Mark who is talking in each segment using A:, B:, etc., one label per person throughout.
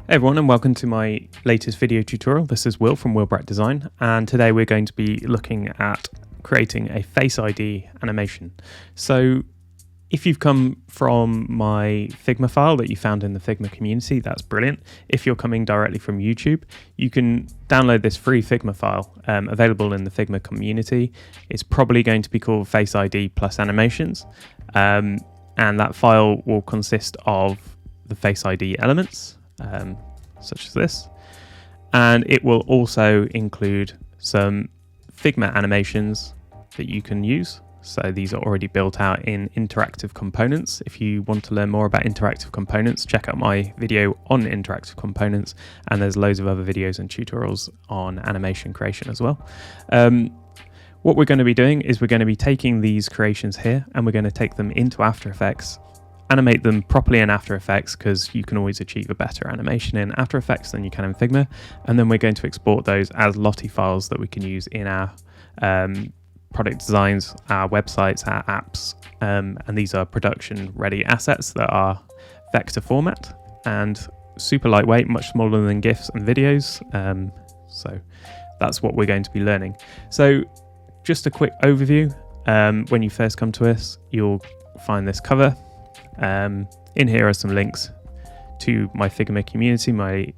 A: Hey everyone, and welcome to my latest video tutorial. This is Will from Will Design, and today we're going to be looking at creating a Face ID animation. So if you've come from my Figma file that you found in the Figma community, that's brilliant. If you're coming directly from YouTube, you can download this free Figma file available in the Figma community. It's probably going to be called Face ID plus animations, and that file will consist of the Face ID elements, such as this, and it will also include some Figma animations that you can use. So these are already built out in interactive components. If you want to learn more about interactive components, check out my video on interactive components, and there's loads of other videos and tutorials on animation creation as well. What we're going to be doing is we're going to be taking these creations here and we're going to take them into After Effects, animate them properly in After Effects, because you can always achieve a better animation in After Effects than you can in Figma, and then we're going to export those as Lottie files that we can use in our product designs, our websites, our apps, and these are production ready assets that are vector format and super lightweight, much smaller than GIFs and videos, so that's what we're going to be learning. So just a quick overview. When you first come to us, you'll find this cover. In here are some links to my Figma community, my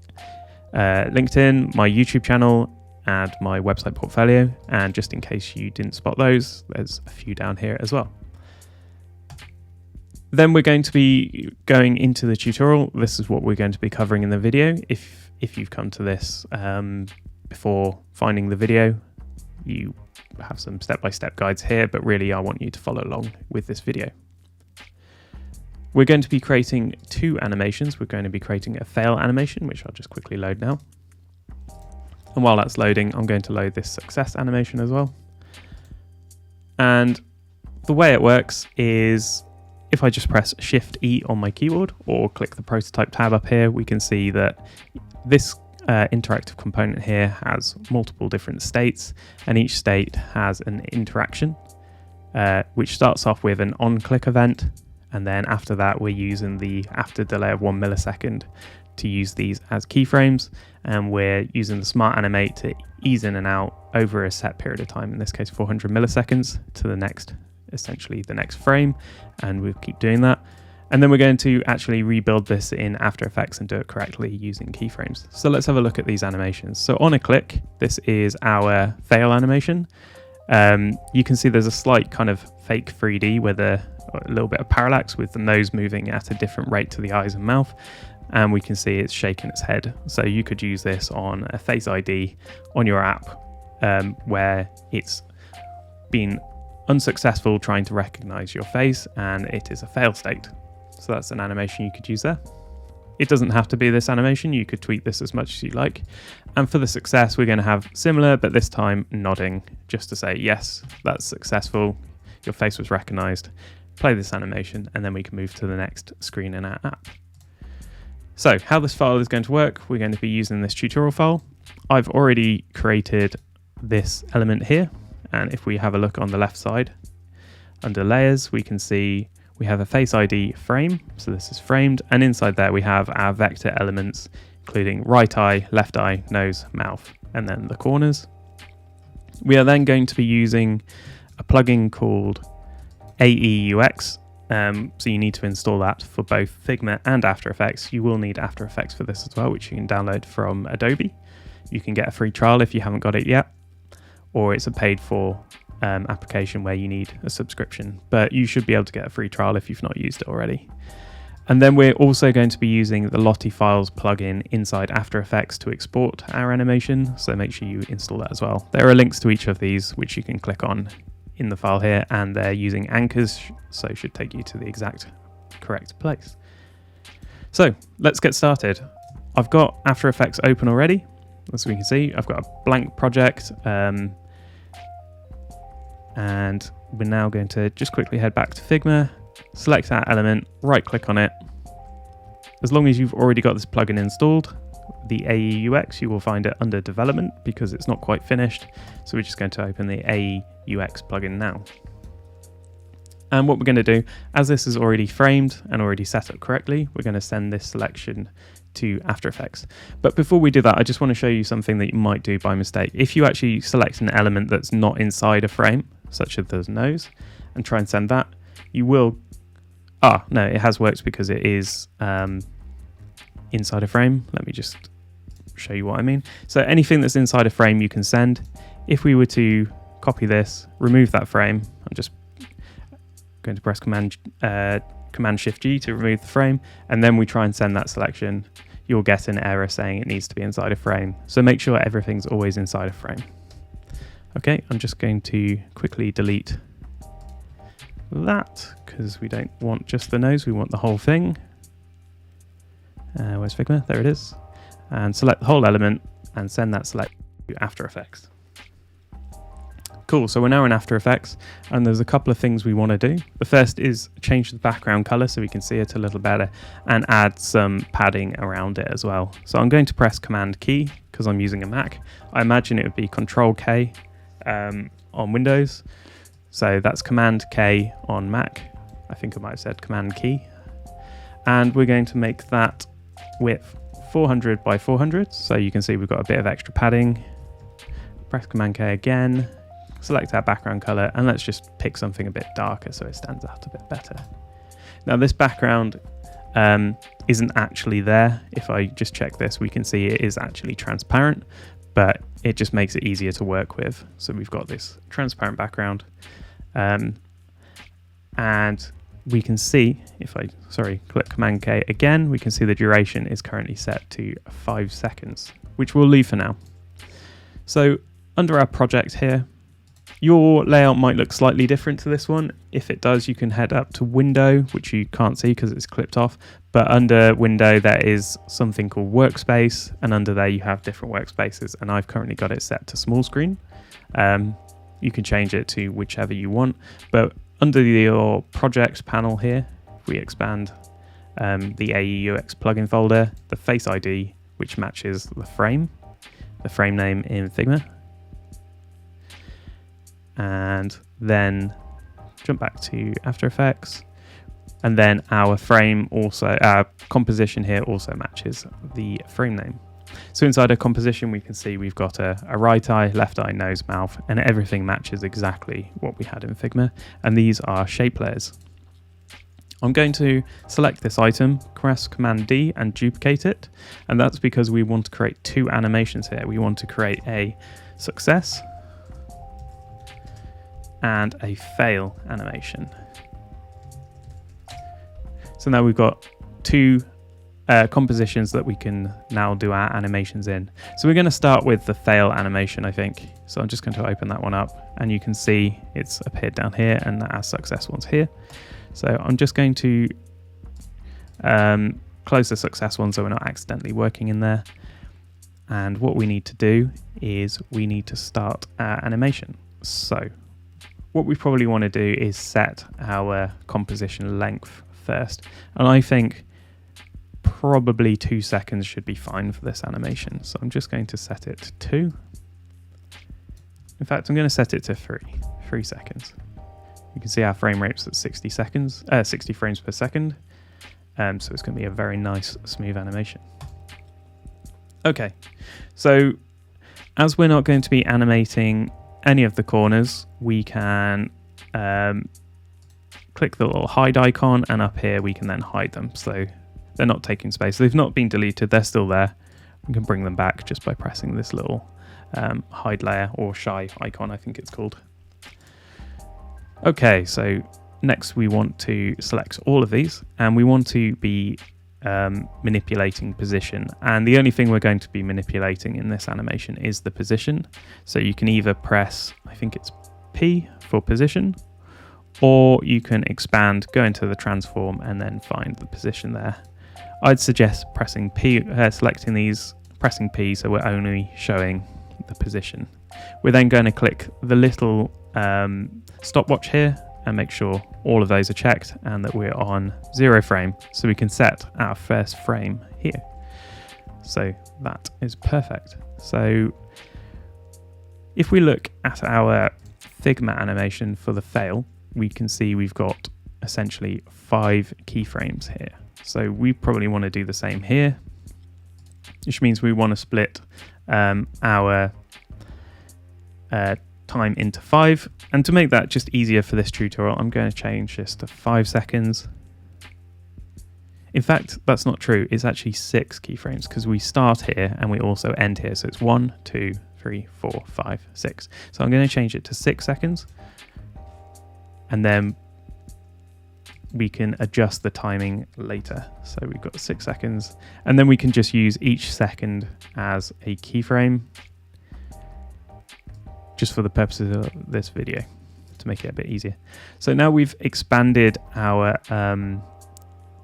A: LinkedIn, my YouTube channel, and my website portfolio. And just in case you didn't spot those, there's a few down here as well. Then we're going to be going into the tutorial. This is what we're going to be covering in the video. If you've come to this before finding the video, you have some step-by-step guides here, but really I want you to follow along with this video. We're going to be creating two animations. We're going to be creating a fail animation, which I'll just quickly load now. And while that's loading, I'm going to load this success animation as well. And the way it works is if I just press Shift E on my keyboard or click the prototype tab up here, we can see that this interactive component here has multiple different states, and each state has an interaction, which starts off with an on-click event. And then after that, we're using the after delay of 1 millisecond to use these as keyframes. And we're using the smart animate to ease in and out over a set period of time, in this case 400 milliseconds, to the next, essentially the next frame. And we'll keep doing that. And then we're going to actually rebuild this in After Effects and do it correctly using keyframes. So let's have a look at these animations. So on a click, this is our fail animation. You can see there's a slight kind of fake 3D with a little bit of parallax with the nose moving at a different rate to the eyes and mouth, and we can see it's shaking its head. So you could use this on a Face ID on your app where it's been unsuccessful trying to recognize your face and it is a fail state. So that's an animation you could use there. It doesn't have to be this animation, you could tweak this as much as you like. And for the success, we're going to have similar, but this time nodding, just to say, yes, that's successful, your face was recognized. Play this animation, and then we can move to the next screen in our app. So how this file is going to work, we're going to be using this tutorial file. I've already created this element here, and if we have a look on the left side, under layers, we can see we have a Face ID frame, so this is framed, and inside there we have our vector elements, including right eye, left eye, nose, mouth, and then the corners. We are then going to be using a plugin called AEUX, so you need to install that for both Figma and After Effects. You will need After Effects for this as well, which you can download from Adobe. You can get a free trial if you haven't got it yet, or it's a paid for application where you need a subscription, but you should be able to get a free trial if you've not used it already. And then we're also going to be using the Lottie Files plugin inside After Effects to export our animation, so make sure you install that as well. There are links to each of these which you can click on in the file here, and they're using anchors, so it should take you to the exact correct place. So let's get started. I've got After Effects open already. As we can see, I've got a blank project, and we're now going to just quickly head back to Figma, select that element, right click on it. As long as you've already got this plugin installed, the AEUX, you will find it under development because it's not quite finished. So we're just going to open the AEUX plugin now. And what we're going to do, as this is already framed and already set up correctly, we're going to send this selection to After Effects. But before we do that, I just want to show you something that you might do by mistake. If you actually select an element that's not inside a frame, such as the nose, and try and send that, you will... no, it has worked because it is inside a frame. Let me just show you what I mean. So anything that's inside a frame you can send. If we were to copy this, remove that frame, I'm just going to press Command-Shift-G to remove the frame, and then we try and send that selection, you'll get an error saying it needs to be inside a frame. So make sure everything's always inside a frame. Okay, I'm just going to quickly delete that because we don't want just the nose, we want the whole thing. Where's Figma? There it is. And select the whole element and send that select to After Effects. Cool, so we're now in After Effects, and there's a couple of things we want to do. The first is change the background color so we can see it a little better, and add some padding around it as well. So I'm going to press Command key because I'm using a Mac. I imagine it would be Control K on Windows. So that's Command K on Mac. I think I might have said Command key. And we're going to make that width 400 by 400. So you can see we've got a bit of extra padding. Press Command K again. Select our background color, and let's just pick something a bit darker so it stands out a bit better. Now this background isn't actually there. If I just check this, we can see it is actually transparent, but it just makes it easier to work with. So we've got this transparent background, and we can see, if I, click Command K again, we can see the duration is currently set to 5 seconds, which we'll leave for now. So under our project here, your layout might look slightly different to this one. If it does, you can head up to Window, which you can't see because it's clipped off. But under Window, there is something called Workspace, and under there you have different workspaces. And I've currently got it set to small screen. You can change it to whichever you want. But under your project panel here, if we expand the AEUX plugin folder, the FaceID, which matches the frame name in Figma. And then jump back to After Effects, and then our composition here also matches the frame name. So inside a composition, we can see we've got a right eye, left eye, nose, mouth, and everything matches exactly what we had in Figma. And these are shape layers. I'm going to select this item, press Command D and duplicate it. And that's because we want to create two animations here. We want to create a success and a fail animation. So now we've got two compositions that we can now do our animations in. So we're going to start with the fail animation, I think. So I'm just going to open that one up, and you can see it's appeared down here and our success one's here. So I'm just going to close the success one so we're not accidentally working in there. And what we need to do is we need to start our animation. So what we probably want to do is set our composition length first. And I think probably 2 seconds should be fine for this animation. So I'm just going to set it to 2. In fact, I'm going to set it to 3 seconds. You can see our frame rate's at 60 frames per second. So it's going to be a very nice, smooth animation. Okay, so as we're not going to be animating any of the corners, we can click the little hide icon, and up here we can then hide them. So they're not taking space. They've not been deleted, they're still there. We can bring them back just by pressing this little hide layer, or shy icon, I think it's called. Okay, so next we want to select all of these, and we want to be manipulating position. And the only thing we're going to be manipulating in this animation is the position. So you can either press, I think it's P for position, or you can expand, go into the transform, and then find the position there. I'd suggest pressing P, selecting these, pressing P, so we're only showing the position. We're then going to click the little stopwatch here and make sure all of those are checked and that we're on 0 frame, so we can set our first frame here. So that is perfect. So if we look at our Figma animation for the fail, we can see we've got essentially 5 keyframes here. So we probably want to do the same here. which means we want to split our time into 5. And to make that just easier for this tutorial, I'm going to change this to 5 seconds. In fact, that's not true. It's actually 6 keyframes because we start here and we also end here. So it's 1, 2, 3, 4, 5, 6. So I'm going to change it to 6 seconds. And then we can adjust the timing later. So we've got 6 seconds. And then we can just use each second as a keyframe, just for the purposes of this video, to make it a bit easier. So now we've expanded our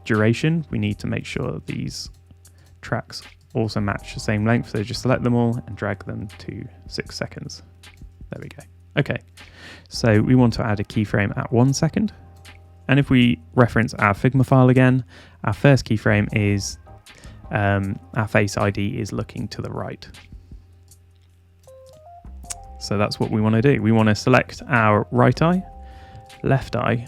A: duration. We need to make sure these tracks also match the same length. So just select them all and drag them to 6 seconds. There we go. Okay, so we want to add a keyframe at 1 second. And if we reference our Figma file again, our first keyframe is our Face ID is looking to the right. So that's what we want to do. We want to select our right eye, left eye,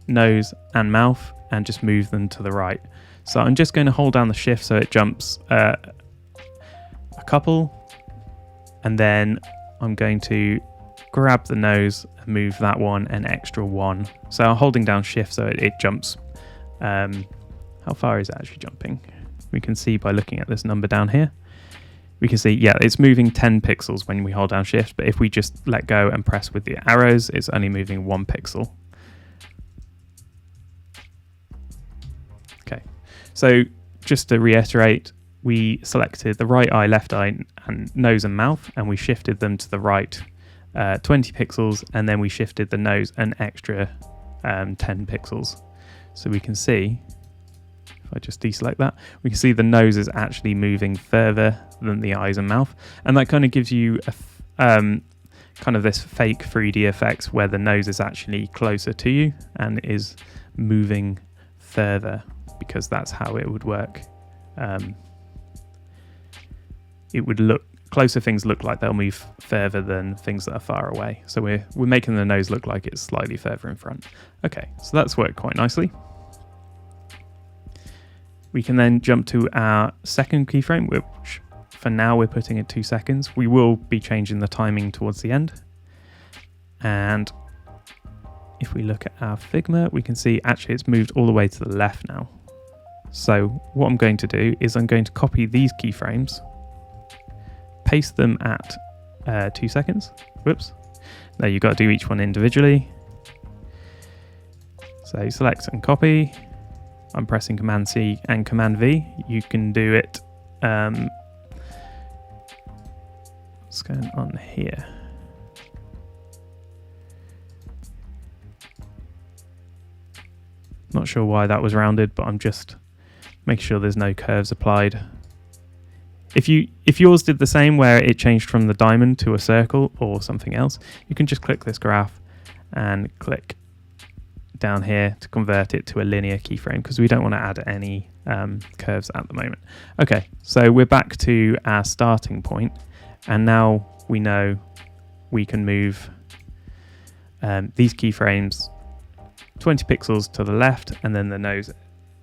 A: nose and mouth, and just move them to the right. So I'm just going to hold down the shift so it jumps a couple, and then I'm going to grab the nose and move that one an extra 1. So I'm holding down shift so it jumps. How far is it actually jumping? We can see by looking at this number down here. We can see, yeah, it's moving 10 pixels when we hold down shift, but if we just let go and press with the arrows, it's only moving 1 pixel. Okay, so just to reiterate, we selected the right eye, left eye, and nose and mouth, and we shifted them to the right 20 pixels, and then we shifted the nose an extra 10 pixels. So we can see, if I just deselect that, we can see the nose is actually moving further than the eyes and mouth. And that kind of gives you a kind of this fake 3D effect where the nose is actually closer to you and is moving further, because that's how it would work. It would look, closer things look like they'll move further than things that are far away. So we're making the nose look like it's slightly further in front. Okay, so that's worked quite nicely. We can then jump to our second keyframe, which for now we're putting at 2 seconds. We will be changing the timing towards the end. And if we look at our Figma, we can see actually it's moved all the way to the left now. So what I'm going to do is I'm going to copy these keyframes, paste them at 2 seconds. Whoops. Now you've got to do each one individually. So select and copy. I'm pressing Command C and Command V. You can do it. What's going on here? Not sure why that was rounded, but I'm just making sure there's no curves applied. If yours did the same, where it changed from the diamond to a circle or something else, you can just click this graph and click down here to convert it to a linear keyframe, because we don't want to add any curves at the moment. Okay, so we're back to our starting point, and now we know we can move these keyframes 20 pixels to the left, and then the nose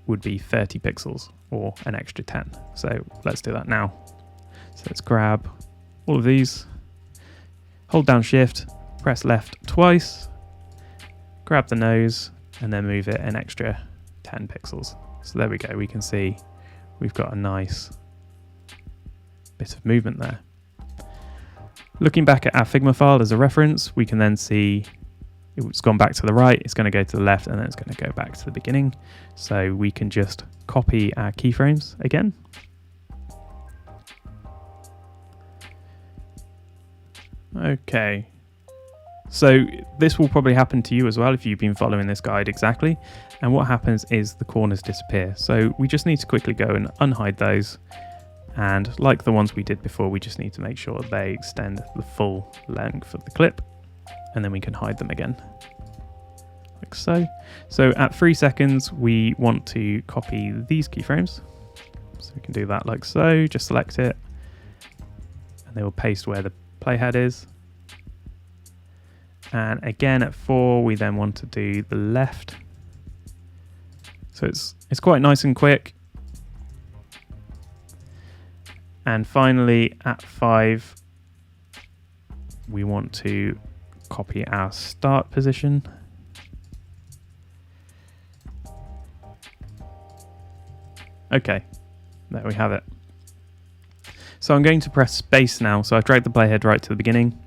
A: would be 30 pixels or an extra 10. So let's do that now. So let's grab all of these, hold down shift, press left twice, grab the nose, and then move it an extra 10 pixels. So there we go. We can see we've got a nice bit of movement there. Looking back at our Figma file as a reference, we can then see it's gone back to the right, it's going to go to the left, and then it's going to go back to the beginning. So we can just copy our keyframes again. Okay. So this will probably happen to you as well if you've been following this guide exactly. And what happens is the corners disappear. So we just need to quickly go and unhide those. And like the ones we did before, we just need to make sure they extend the full length of the clip. And then we can hide them again, like so. So at 3 seconds, we want to copy these keyframes. So we can do that like so, just select it, and they will paste where the playhead is. And again at 4, we then want to do the left. So it's quite nice and quick. And finally, at 5, we want to copy our start position. Okay, there we have it. So I'm going to press space now. So I've dragged the playhead right to the beginning.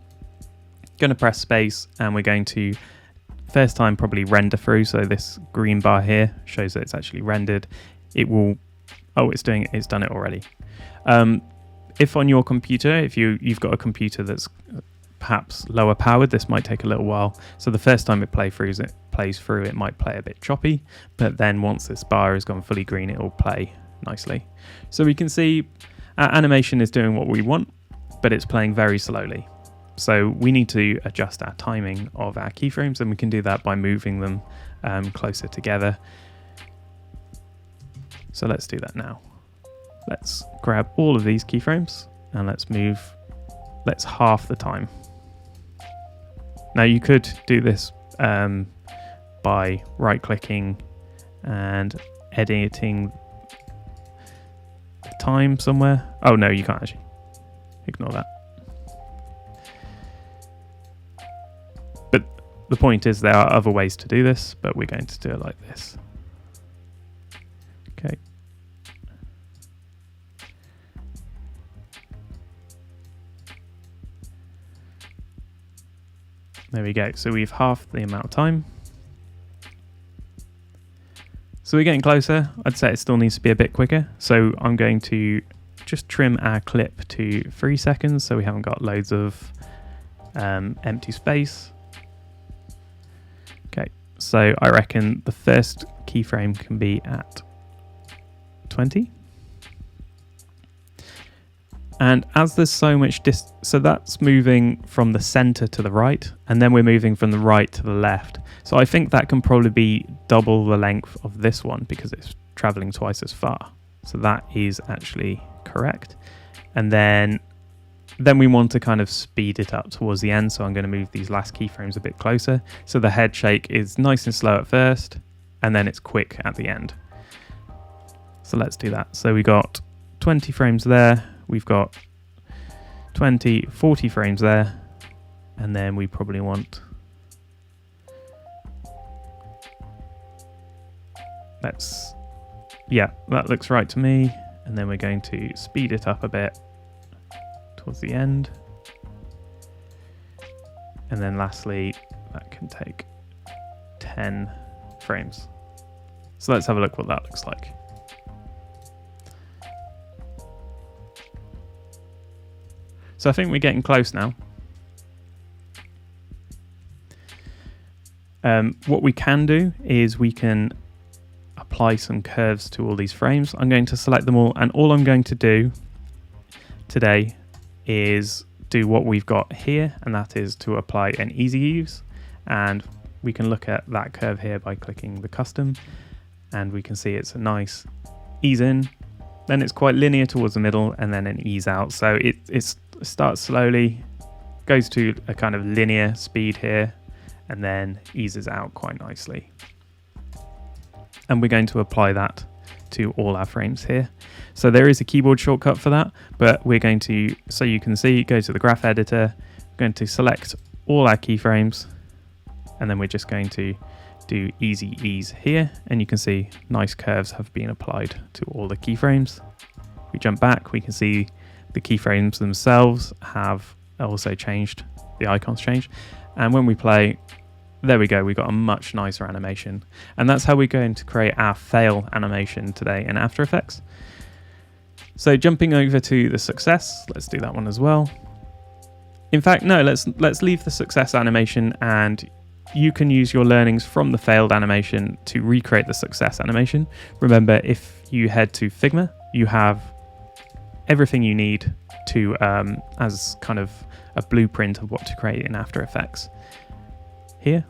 A: Going to press space, and we're going to first time probably render through. So this green bar here shows that it's actually rendered. It will, oh, it's done it already. If on your computer, if you've got a computer that's perhaps lower powered, this might take a little while. So the first time it plays through, it might play a bit choppy, but then once this bar has gone fully green, it will play nicely. So we can see our animation is doing what we want, but it's playing very slowly. So we need to adjust our timing of our keyframes, and we can do that by moving them closer together. So let's do that now. Let's grab all of these keyframes and let's half the time. Now you could do this by right clicking and editing the time somewhere. Oh no, you can't actually. Ignore that. But the point is there are other ways to do this, but we're going to do it like this. Okay. There we go. So we've halved the amount of time. So we're getting closer. I'd say it still needs to be a bit quicker. So I'm going to just trim our clip to 3 seconds so we haven't got loads of empty space. Okay, so I reckon the first keyframe can be at 20. And as there's so much so that's moving from the center to the right, and then we're moving from the right to the left. So I think that can probably be double the length of this one because it's traveling twice as far. So that is actually correct. And then we want to kind of speed it up towards the end. So I'm going to move these last keyframes a bit closer. So the head shake is nice and slow at first, and then it's quick at the end. So let's do that. So we got 20 frames there. We've got 20, 40 frames there, and then we probably want, yeah, that looks right to me. And then we're going to speed it up a bit towards the end. And then lastly, that can take 10 frames. So let's have a look what that looks like. So I think we're getting close now. What we can do is we can apply some curves to all these frames. I'm going to select them all, and all I'm going to do today is do what we've got here, and that is to apply an easy ease. And we can look at that curve here by clicking the custom, and we can see it's a nice ease in. Then it's quite linear towards the middle, and then an ease out. So it starts slowly, goes to a kind of linear speed here, and then eases out quite nicely. And we're going to apply that to all our frames here. So there is a keyboard shortcut for that, but we're going to, so you can see, go to the graph editor, we're going to select all our keyframes, and then we're just going to do easy ease here, and you can see nice curves have been applied to all the keyframes. We jump back, we can see the keyframes themselves have also changed, the icons changed, and when we play, there we go, we got a much nicer animation. And that's how we're going to create our fail animation today in After Effects. So jumping over to the success, let's do that one as well. In fact, no, let's leave the success animation, and you can use your learnings from the failed animation to recreate the success animation. Remember, if you head to Figma, you have everything you need to as kind of a blueprint of what to create in After Effects here.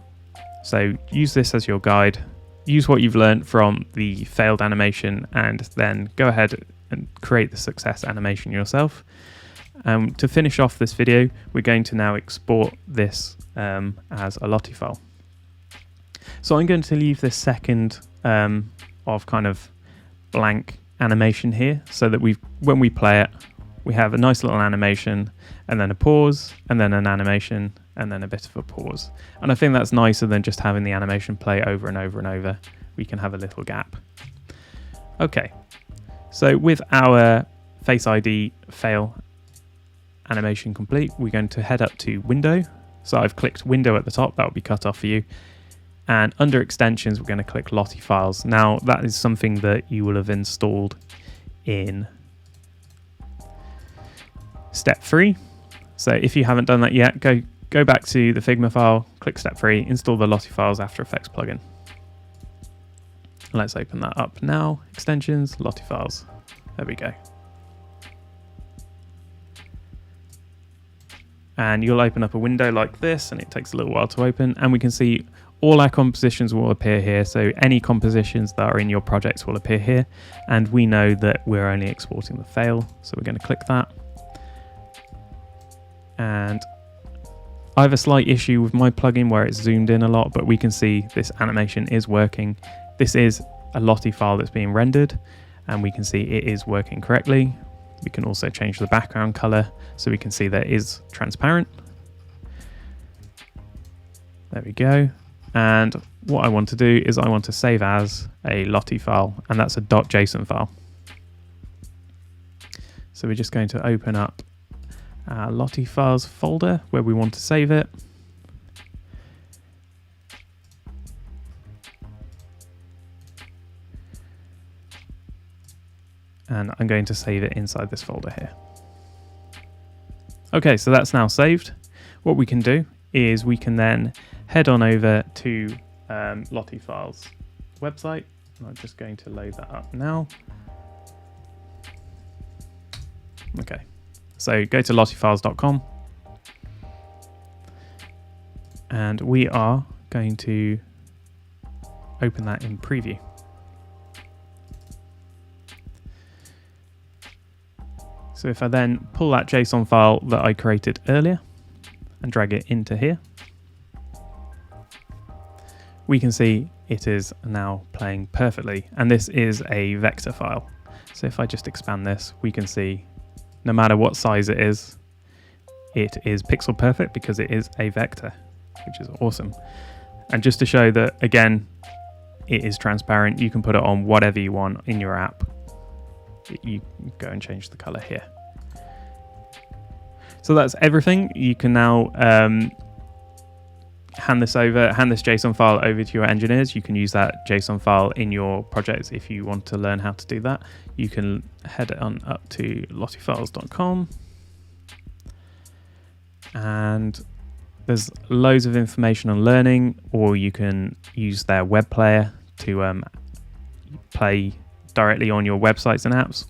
A: So use this as your guide, use what you've learned from the failed animation, and then go ahead and create the success animation yourself. To finish off this video, we're going to now export this as a Lottie file. So I'm going to leave this second of kind of blank animation here, so that when we play it, we have a nice little animation, and then a pause, and then an animation, and then a bit of a pause. And I think that's nicer than just having the animation play over and over and over. We can have a little gap. Okay, so with our FaceID fail animation complete, we're going to head up to Window. So I've clicked Window at the top, that will be cut off for you. And under Extensions, we're going to click Lottie Files. Now, that is something that you will have installed in Step 3. So if you haven't done that yet, go back to the Figma file, click Step 3, install the Lottie Files After Effects plugin. Let's open that up now. Extensions, Lottie Files. There we go. And you'll open up a window like this, and it takes a little while to open, and we can see all our compositions will appear here. So any compositions that are in your projects will appear here, and we know that we're only exporting the fail, so we're going to click that. And I have a slight issue with my plugin where it's zoomed in a lot, but we can see this animation is working. This is a Lottie file that's being rendered, and we can see it is working correctly. We can also change the background color so we can see that it is transparent. There we go. And what I want to do is I want to save as a Lottie file, and that's a .json file. So we're just going to open up our Lottie files folder where we want to save it. And I'm going to save it inside this folder here. Okay, so that's now saved. What we can do is we can then head on over to Lottie Files website. And I'm just going to load that up now. Okay, so go to lottiefiles.com, and we are going to open that in preview. So if I then pull that JSON file that I created earlier and drag it into here, we can see it is now playing perfectly. And this is a vector file. So if I just expand this, we can see no matter what size it is pixel perfect because it is a vector, which is awesome. And just to show that, again, it is transparent, you can put it on whatever you want in your app. You go and change the color here. So that's everything. You can now hand this JSON file over to your engineers. You can use that JSON file in your projects if you want to learn how to do that. You can head on up to lottiefiles.com, and there's loads of information on learning, or you can use their web player to play directly on your websites and apps.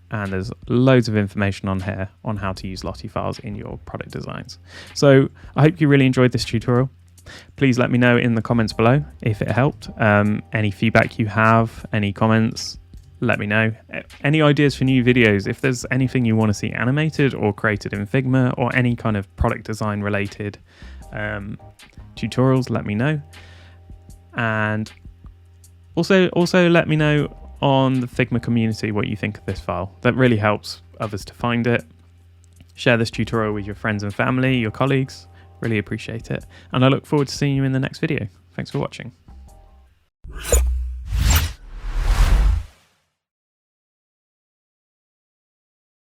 A: And there's loads of information on here on how to use Lottie files in your product designs. So I hope you really enjoyed this tutorial. Please let me know in the comments below if it helped. Any feedback you have, any comments, let me know. Any ideas for new videos, if there's anything you want to see animated or created in Figma, or any kind of product design related tutorials, let me know. And also let me know on the Figma community what you think of this file. That really helps others to find it. Share this tutorial with your friends and family, your colleagues. Really appreciate it. And I look forward to seeing you in the next video. Thanks for watching.